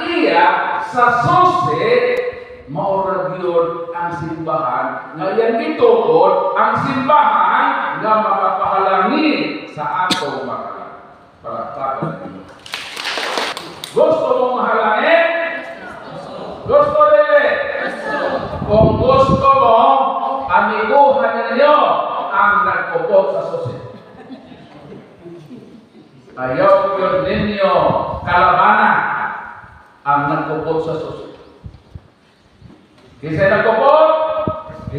iya sa sose maura gyud ang simbahan ngayon gitukod ang simbahan nga makapahalangi sa ato makalang. Palakpakan. Gusto mong mahalangin? Gusto nila? Kung gusto mo, amiguhan ninyo ang nagpupot sa sose. Ayaw yun ninyo kalabanan ang nagpupot sa sose. Kisa'y nagpupot,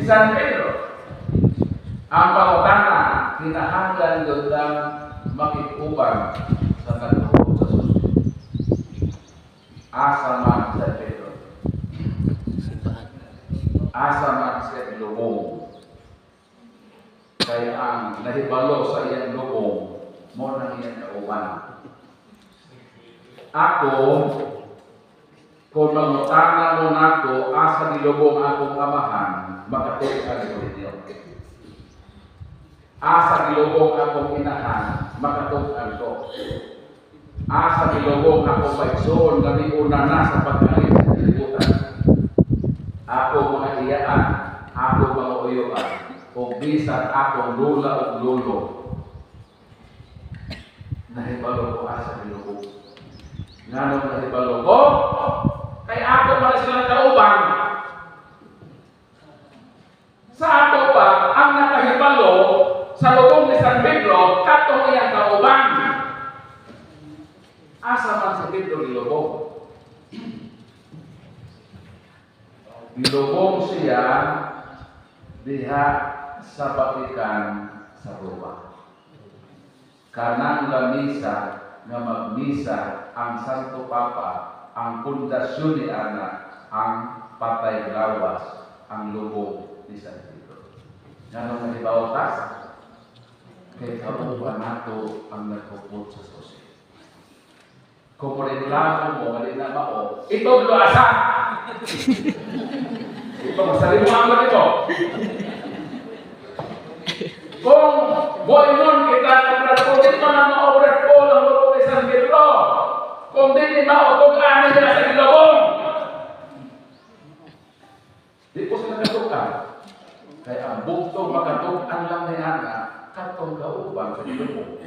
San Pedro. Ang pangutana, kinahanglan yun lang makikuban sa nagpupot sa sose. Asa man San Pedro. Asa man sa lubong. Kaya ang nahibalo sa iyang lubong mo nang iyang kauban. Ako, kung mangutana mo nako, asa nilubong akong amahan, makatukan ko ninyo. Asa nilubong akong inahan, makatukan ko. Asa nilubong akong paigsoon, gabi una na sa pagkalit sa kilibutan. Ako mga iyaan, ako mga uyuan, kung bisan akong lula o lulo, nahibalo ko asa nilubong. Nganong nahibalo ko? Kaya ako pala silang kauban. Sa ato pa, ang nakahibalo sa lubong ni San Pedro, katong iyang kauban. Asa man si Pedro nilubong? Nilubong siya diha sa Batikan sa Roma. Kanang lamisa nga magmisa ang Santo Papa, ang pundasyon ni Ana, ang patay lawas, ang lubong ni San Pedro. Nganong nalibawtas? Kaya kauban nato ang nagpupot sa sose. Kung reklamo mo, mali na mao, ito luasa! Ito, masalimuhan mo ito. Kung buhayon kita, kung dito na ma-obras po ng lubong ni San Pedro, kung dito ma-otogaan nila sa ilabong, di po sila katukan. Kaya ang buktong makatukan lang ni Ana, katong kauban sa ilabong.